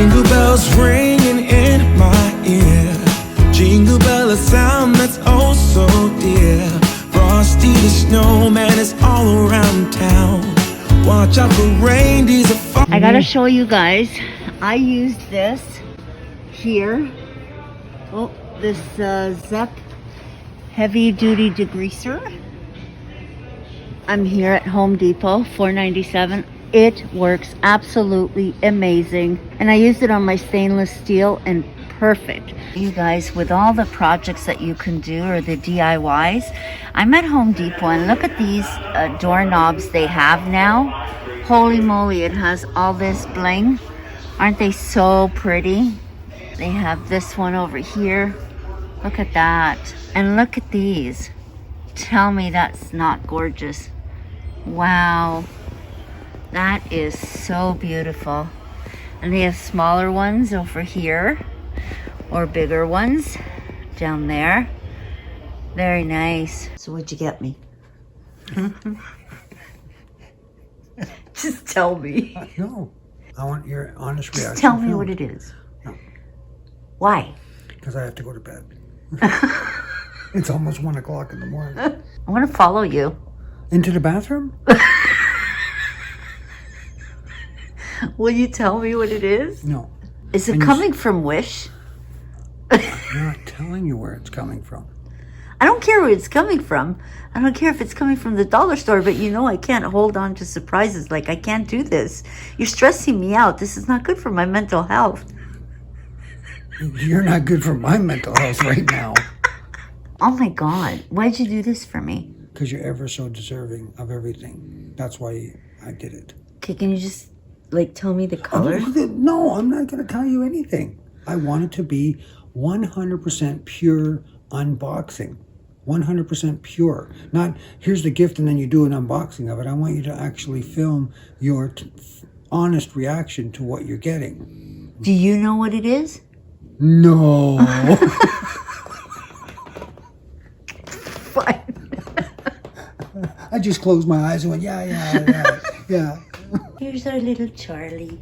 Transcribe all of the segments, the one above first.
Jingle bells ringing in my ear. Jingle bell, a sound that's oh so dear. Frosty the snowman is all around town. Watch out for reindeers. I gotta show you guys. I used this here. Oh, this Zep heavy duty degreaser. I'm here at Home Depot, $4.97. It works absolutely amazing. And I used it on my stainless steel and perfect. You guys, with all the projects that you can do or the DIYs, I'm at Home Depot and look at these doorknobs they have now. Holy moly, it has all this bling. Aren't they so pretty? They have this one over here. Look at that. And look at these. Tell me that's not gorgeous. Wow. That is so beautiful. And they have smaller ones over here or bigger ones down there. Very nice. So what'd you get me? Just tell me. No. I want your honest reaction. Just tell me what it is. No. Why? Because I have to go to bed. It's almost 1 o'clock in the morning. I want to follow you. Into the bathroom? Will you tell me what it is? No. Is it coming from Wish? I'm not telling you where it's coming from. I don't care where it's coming from. I don't care if it's coming from the dollar store, but you know I can't hold on to surprises. Like, I can't do this. You're stressing me out. This is not good for my mental health. You're not good for my mental health right now. Oh my God. Why'd you do this for me? Because you're ever so deserving of everything. That's why I did it. Okay, can you just, like, tell me the color? No, I'm not going to tell you anything. I want it to be 100% pure unboxing. 100% pure. Not, here's the gift and then you do an unboxing of it. I want you to actually film your honest reaction to what you're getting. Do you know what it is? No. Fine. I just closed my eyes and went, yeah. Here's our little Charlie.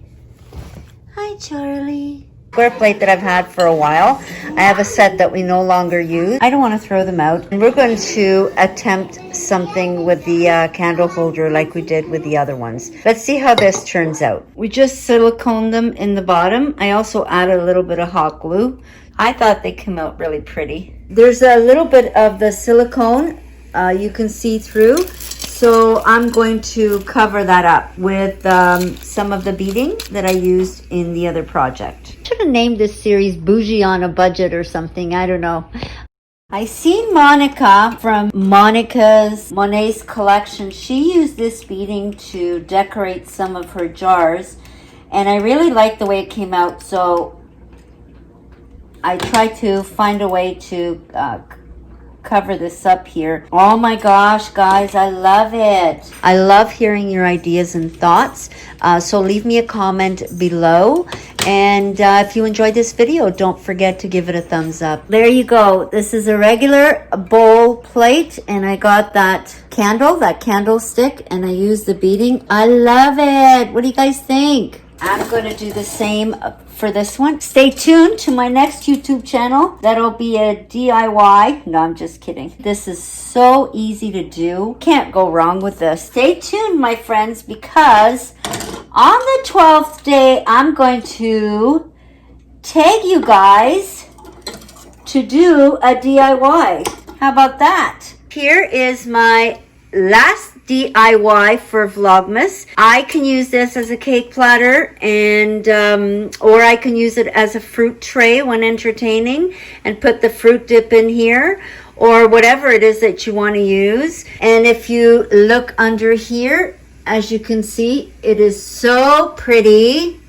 Hi, Charlie. Square plate that I've had for a while. I have a set that we no longer use. I don't want to throw them out. And we're going to attempt something with the candle holder like we did with the other ones. Let's see how this turns out. We just silicone them in the bottom. I also added a little bit of hot glue. I thought they came out really pretty. There's a little bit of the silicone you can see through. So I'm going to cover that up with some of the beading that I used in the other project. Should have named this series Bougie on a Budget or something. I don't know. I seen Monica from Monet's collection. She used this beading to decorate some of her jars. And I really liked the way it came out. So I tried to find a way to cover this up here. Oh my gosh, guys, I love it. I love hearing your ideas and thoughts. So leave me a comment below. And if you enjoyed this video, don't forget to give it a thumbs up. There you go. This is a regular bowl plate. And I got that candlestick, and I used the beading. I love it. What do you guys think? I'm going to do the same for this one. Stay tuned to my next YouTube channel. That'll be a DIY. No, I'm just kidding. This is so easy to do. Can't go wrong with this. Stay tuned, my friends, because on the 12th day, I'm going to tag you guys to do a DIY. How about that? Here is my last DIY for Vlogmas. I can use this as a cake platter, and or I can use it as a fruit tray when entertaining and put the fruit dip in here, or whatever it is that you want to use. And if you look under here, as you can see, it is so pretty.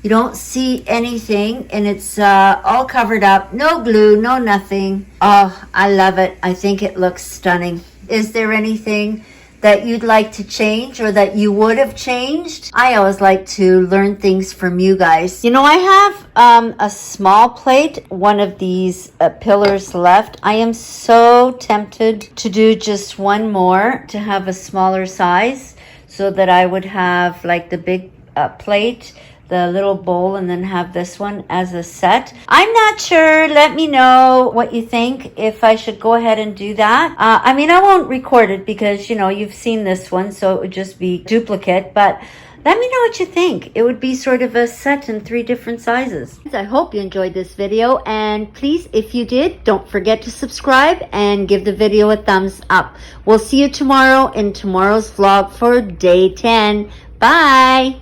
You don't see anything, and it's all covered up. No glue, no nothing. Oh, I love it. I think it looks stunning. Is there anything that you'd like to change or that you would have changed? I always like to learn things from you guys. You know, I have a small plate, one of these pillars left. I am so tempted to do just one more to have a smaller size so that I would have like the big plate the little bowl and then have this one as a set. I'm not sure. Let me know what you think, if I should go ahead and do that. I mean, I won't record it because, you know, you've seen this one, so it would just be duplicate, but let me know what you think. It would be sort of a set in 3 different sizes. I hope you enjoyed this video, and please, if you did, don't forget to subscribe and give the video a thumbs up. We'll see you tomorrow in tomorrow's vlog for day 10. Bye!